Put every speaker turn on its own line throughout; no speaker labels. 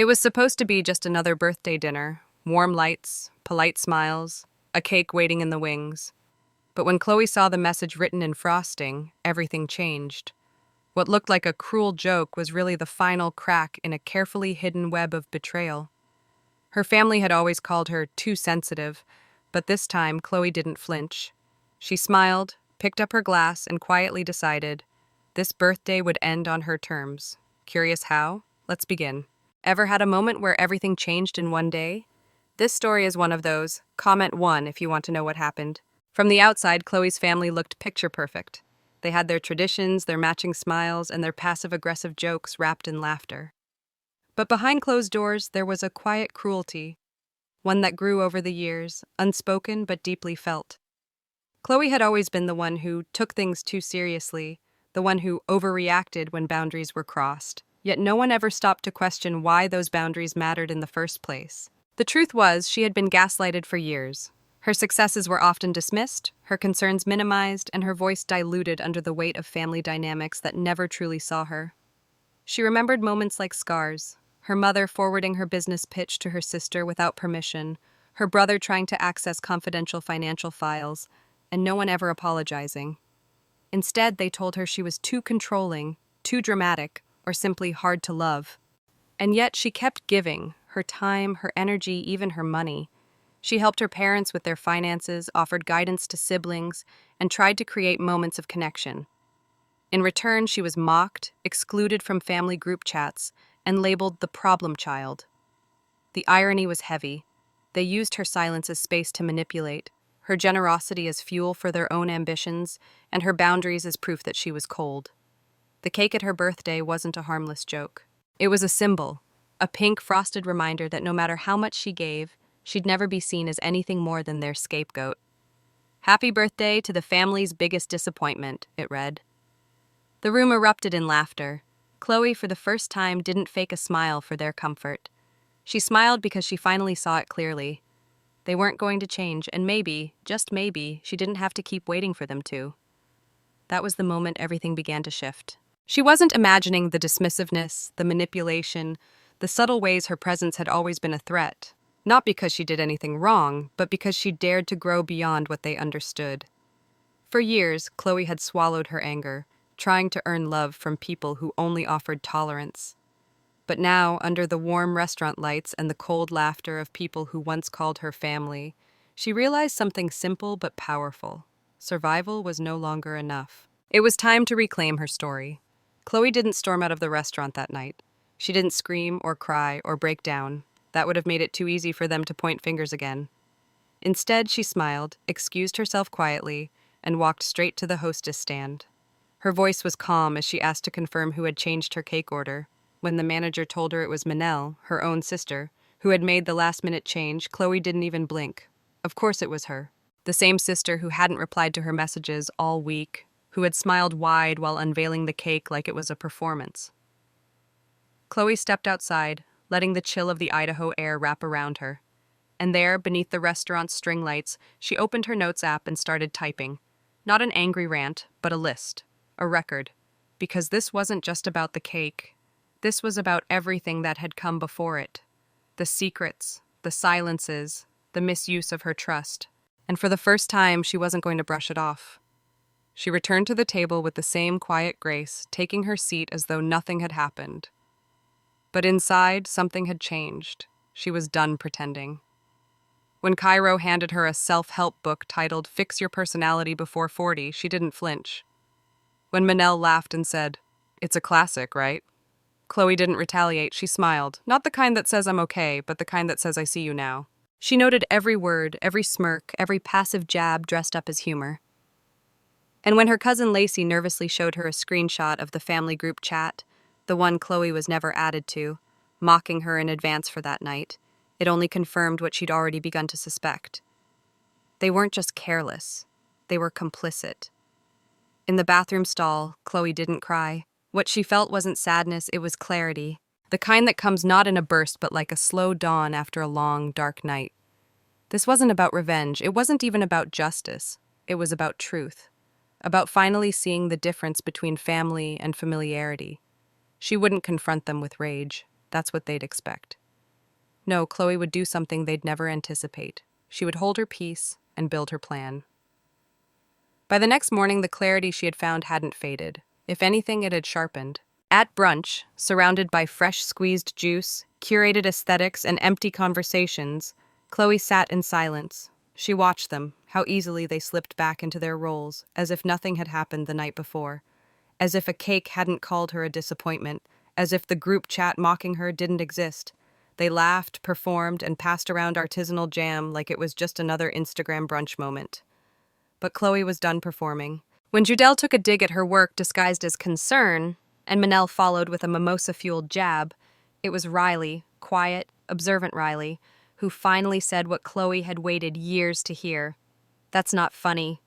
It was supposed to be just another birthday dinner, warm lights, polite smiles, a cake waiting in the wings. But when Chloe saw the message written in frosting, everything changed. What looked like a cruel joke was really the final crack in a carefully hidden web of betrayal. Her family had always called her too sensitive, but this time Chloe didn't flinch. She smiled, picked up her glass, and quietly decided this birthday would end on her terms. Curious how? Let's begin. Ever had a moment where everything changed in one day? This story is one of those. Comment 1 if you want to know what happened. From the outside, Chloe's family looked picture perfect. They had their traditions, their matching smiles, and their passive-aggressive jokes wrapped in laughter. But behind closed doors, there was a quiet cruelty, one that grew over the years, unspoken but deeply felt. Chloe had always been the one who took things too seriously, the one who overreacted when boundaries were crossed. Yet no one ever stopped to question why those boundaries mattered in the first place. The truth was, she had been gaslighted for years. Her successes were often dismissed, her concerns minimized, and her voice diluted under the weight of family dynamics that never truly saw her. She remembered moments like scars: her mother forwarding her business pitch to her sister without permission, her brother trying to access confidential financial files, and no one ever apologizing. Instead, they told her she was too controlling, too dramatic, or simply hard to love. And yet she kept giving, her time, her energy, even her money. She helped her parents with their finances, offered guidance to siblings, and tried to create moments of connection. In return, she was mocked, excluded from family group chats, and labeled the problem child. The irony was heavy. They used her silence as space to manipulate, her generosity as fuel for their own ambitions, and her boundaries as proof that she was cold. The cake at her birthday wasn't a harmless joke. It was a symbol, a pink frosted reminder that no matter how much she gave, she'd never be seen as anything more than their scapegoat. "Happy birthday to the family's biggest disappointment," it read. The room erupted in laughter. Chloe, for the first time, didn't fake a smile for their comfort. She smiled because she finally saw it clearly. They weren't going to change, and maybe, just maybe, she didn't have to keep waiting for them to. That was the moment everything began to shift. She wasn't imagining the dismissiveness, the manipulation, the subtle ways her presence had always been a threat. Not because she did anything wrong, but because she dared to grow beyond what they understood. For years, Chloe had swallowed her anger, trying to earn love from people who only offered tolerance. But now, under the warm restaurant lights and the cold laughter of people who once called her family, she realized something simple but powerful. Survival was no longer enough. It was time to reclaim her story. Chloe didn't storm out of the restaurant that night. She didn't scream or cry or break down. That would have made it too easy for them to point fingers again. Instead, she smiled, excused herself quietly, and walked straight to the hostess stand. Her voice was calm as she asked to confirm who had changed her cake order. When the manager told her it was Manel, her own sister, who had made the last-minute change, Chloe didn't even blink. Of course it was her. The same sister who hadn't replied to her messages all week, who had smiled wide while unveiling the cake like it was a performance. Chloe stepped outside, letting the chill of the Idaho air wrap around her. And there, beneath the restaurant's string lights, she opened her notes app and started typing. Not an angry rant, but a list, a record. Because this wasn't just about the cake. This was about everything that had come before it. The secrets, the silences, the misuse of her trust. And for the first time, she wasn't going to brush it off. She returned to the table with the same quiet grace, taking her seat as though nothing had happened. But inside, something had changed. She was done pretending. When Cairo handed her a self-help book titled "Fix Your Personality Before 40, she didn't flinch. When Manel laughed and said, "It's a classic, right?" Chloe didn't retaliate. She smiled. Not the kind that says I'm okay, but the kind that says I see you now. She noted every word, every smirk, every passive jab dressed up as humor. And when her cousin Lacey nervously showed her a screenshot of the family group chat, the one Chloe was never added to, mocking her in advance for that night, it only confirmed what she'd already begun to suspect. They weren't just careless. They were complicit. In the bathroom stall, Chloe didn't cry. What she felt wasn't sadness, it was clarity. The kind that comes not in a burst but like a slow dawn after a long, dark night. This wasn't about revenge. It wasn't even about justice. It was about truth. About finally seeing the difference between family and familiarity. She wouldn't confront them with rage. That's what they'd expect. No, Chloe would do something they'd never anticipate. She would hold her peace and build her plan. By the next morning, the clarity she had found hadn't faded. If anything, it had sharpened. At brunch, surrounded by fresh squeezed juice, curated aesthetics, and empty conversations, Chloe sat in silence. She watched them, how easily they slipped back into their roles, as if nothing had happened the night before. As if a cake hadn't called her a disappointment, as if the group chat mocking her didn't exist. They laughed, performed, and passed around artisanal jam like it was just another Instagram brunch moment. But Chloe was done performing. When Judelle took a dig at her work disguised as concern, and Manel followed with a mimosa-fueled jab, it was Riley, quiet, observant Riley, who finally said what Chloe had waited years to hear. "That's not funny."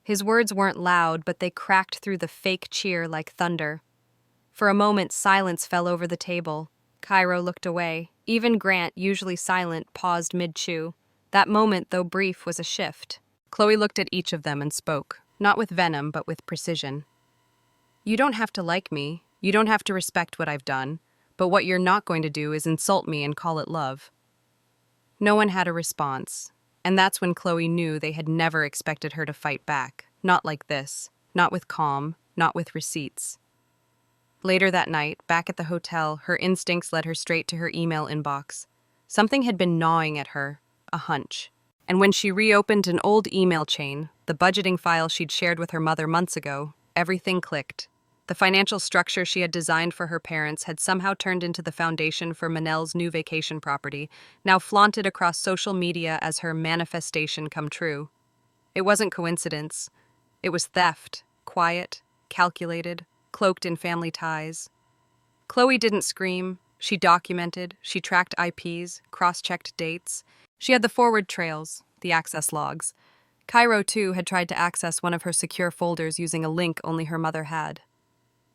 His words weren't loud, but they cracked through the fake cheer like thunder. For a moment, silence fell over the table. Cairo looked away. Even Grant, usually silent, paused mid-chew. That moment, though brief, was a shift. Chloe looked at each of them and spoke, not with venom, but with precision. "You don't have to like me. You don't have to respect what I've done. But what you're not going to do is insult me and call it love." No one had a response, and that's when Chloe knew they had never expected her to fight back. Not like this. Not with calm. Not with receipts. Later that night, back at the hotel, her instincts led her straight to her email inbox. Something had been gnawing at her, a hunch. And when she reopened an old email chain, the budgeting file she'd shared with her mother months ago, everything clicked. The financial structure she had designed for her parents had somehow turned into the foundation for Manel's new vacation property, now flaunted across social media as her manifestation come true. It wasn't coincidence. It was theft, quiet, calculated, cloaked in family ties. Chloe didn't scream. She documented, she tracked IPs, cross-checked dates. She had the forward trails, the access logs. Cairo, too, had tried to access one of her secure folders using a link only her mother had.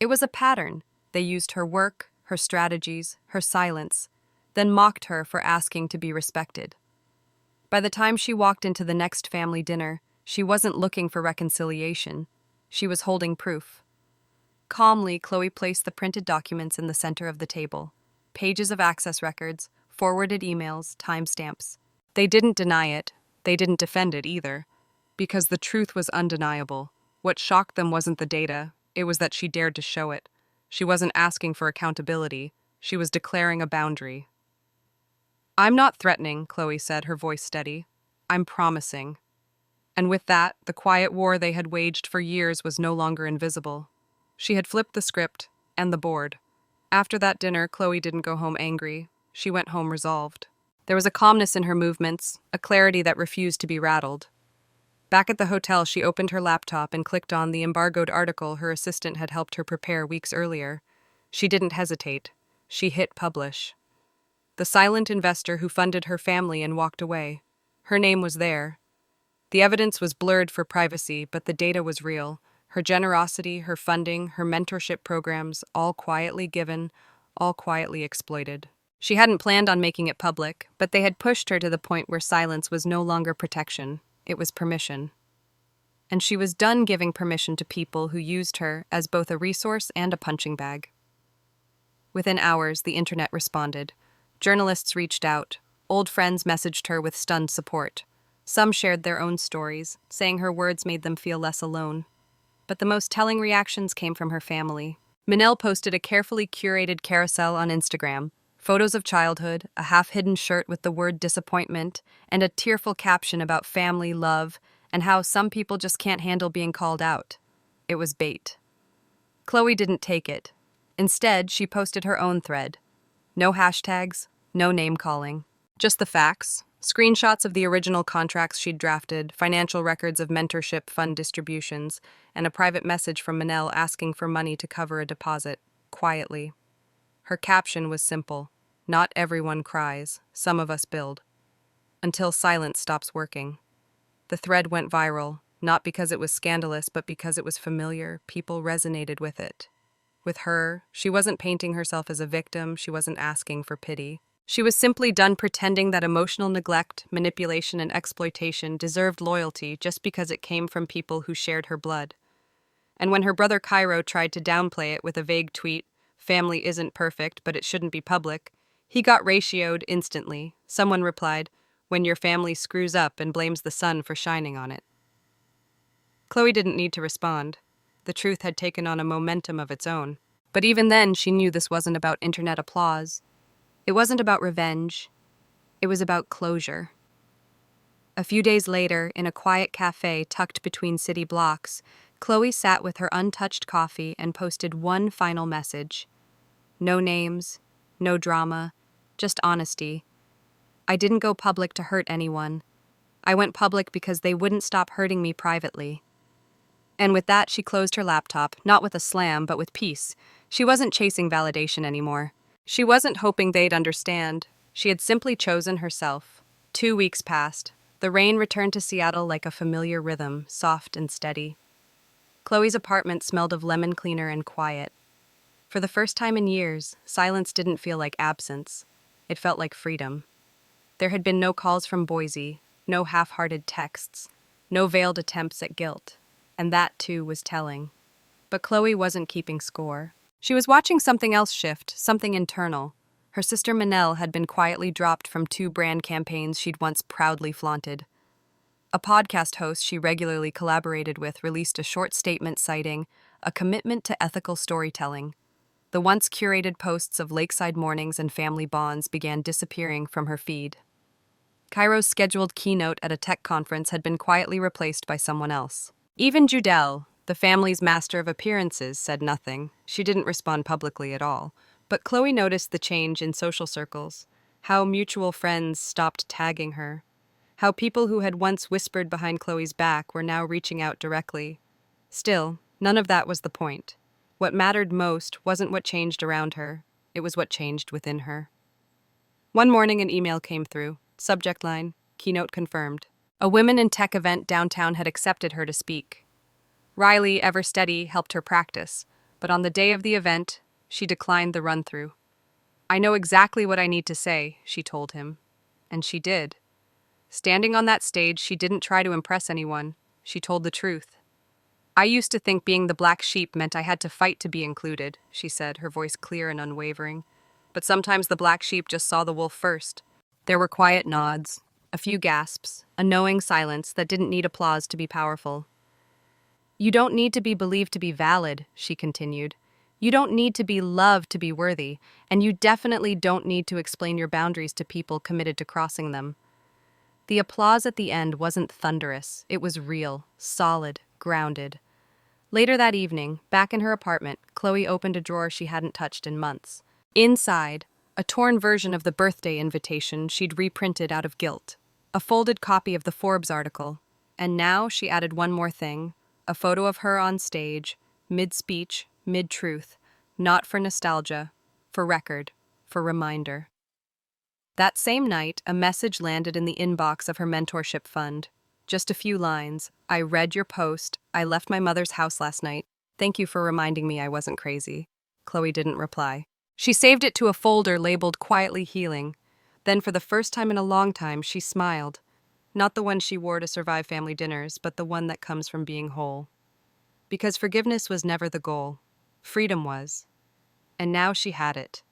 It was a pattern. They used her work, her strategies, her silence, then mocked her for asking to be respected. By the time she walked into the next family dinner, she wasn't looking for reconciliation. She was holding proof. Calmly, Chloe placed the printed documents in the center of the table. Pages of access records, forwarded emails, timestamps. They didn't deny it. They didn't defend it either. Because the truth was undeniable. What shocked them wasn't the data. It was that she dared to show it. She wasn't asking for accountability. She was declaring a boundary. "I'm not threatening," Chloe said, her voice steady. "I'm promising." And with that, the quiet war they had waged for years was no longer invisible. She had flipped the script and the board. After that dinner, Chloe didn't go home angry. She went home resolved. There was a calmness in her movements, a clarity that refused to be rattled. Back at the hotel, she opened her laptop and clicked on the embargoed article her assistant had helped her prepare weeks earlier. She didn't hesitate. She hit publish. The silent investor who funded her family and walked away. Her name was there. The evidence was blurred for privacy, but the data was real. Her generosity, her funding, her mentorship programs, all quietly given, all quietly exploited. She hadn't planned on making it public, but they had pushed her to the point where silence was no longer protection. It was permission. And she was done giving permission to people who used her as both a resource and a punching bag. Within hours, the internet responded. Journalists reached out. Old friends messaged her with stunned support. Some shared their own stories, saying her words made them feel less alone. But the most telling reactions came from her family. Manel posted a carefully curated carousel on Instagram, photos of childhood, a half-hidden shirt with the word disappointment, and a tearful caption about family, love, and how some people just can't handle being called out. It was bait. Chloe didn't take it. Instead, she posted her own thread. No hashtags, no name-calling. Just the facts. Screenshots of the original contracts she'd drafted, financial records of mentorship fund distributions, and a private message from Manel asking for money to cover a deposit, quietly. Her caption was simple. Not everyone cries, some of us build. Until silence stops working. The thread went viral, not because it was scandalous, but because it was familiar. People resonated with it. With her, she wasn't painting herself as a victim, she wasn't asking for pity. She was simply done pretending that emotional neglect, manipulation, and exploitation deserved loyalty just because it came from people who shared her blood. And when her brother Cairo tried to downplay it with a vague tweet, family isn't perfect, but it shouldn't be public. He got ratioed instantly. Someone replied, when your family screws up and blames the sun for shining on it. Chloe didn't need to respond. The truth had taken on a momentum of its own. But even then, she knew this wasn't about internet applause. It wasn't about revenge. It was about closure. A few days later, in a quiet cafe tucked between city blocks, Chloe sat with her untouched coffee and posted one final message. No names, no drama, just honesty. I didn't go public to hurt anyone. I went public because they wouldn't stop hurting me privately. And with that, she closed her laptop, not with a slam, but with peace. She wasn't chasing validation anymore. She wasn't hoping they'd understand. She had simply chosen herself. 2 weeks passed. The rain returned to Seattle like a familiar rhythm, soft and steady. Chloe's apartment smelled of lemon cleaner and quiet. For the first time in years, silence didn't feel like absence. It felt like freedom. There had been no calls from Boise, no half-hearted texts, no veiled attempts at guilt. And that, too, was telling. But Chloe wasn't keeping score. She was watching something else shift, something internal. Her sister Manel had been quietly dropped from 2 brand campaigns she'd once proudly flaunted. A podcast host she regularly collaborated with released a short statement citing a commitment to ethical storytelling. The once curated posts of lakeside mornings and family bonds began disappearing from her feed. Cairo's scheduled keynote at a tech conference had been quietly replaced by someone else. Even Judelle, the family's master of appearances, said nothing. She didn't respond publicly at all. But Chloe noticed the change in social circles, how mutual friends stopped tagging her, how people who had once whispered behind Chloe's back were now reaching out directly. Still, none of that was the point. What mattered most wasn't what changed around her, it was what changed within her. One morning an email came through. Subject line, keynote confirmed. A women in tech event downtown had accepted her to speak. Riley, ever steady, helped her practice, but on the day of the event, she declined the run-through. I know exactly what I need to say, she told him. And she did. Standing on that stage, she didn't try to impress anyone. She told the truth. I used to think being the black sheep meant I had to fight to be included, she said, her voice clear and unwavering. But sometimes the black sheep just saw the wolf first. There were quiet nods, a few gasps, a knowing silence that didn't need applause to be powerful. You don't need to be believed to be valid, she continued. You don't need to be loved to be worthy, and you definitely don't need to explain your boundaries to people committed to crossing them. The applause at the end wasn't thunderous. It was real, solid, grounded. Later that evening, back in her apartment, Chloe opened a drawer she hadn't touched in months. Inside, a torn version of the birthday invitation she'd reprinted out of guilt, a folded copy of the Forbes article, and now she added one more thing, a photo of her on stage, mid-speech, mid-truth, not for nostalgia, for record, for reminder. That same night, a message landed in the inbox of her mentorship fund. Just a few lines. I read your post. I left my mother's house last night. Thank you for reminding me I wasn't crazy. Chloe didn't reply. She saved it to a folder labeled Quietly Healing. Then for the first time in a long time, she smiled. Not the one she wore to survive family dinners, but the one that comes from being whole. Because forgiveness was never the goal. Freedom was. And now she had it.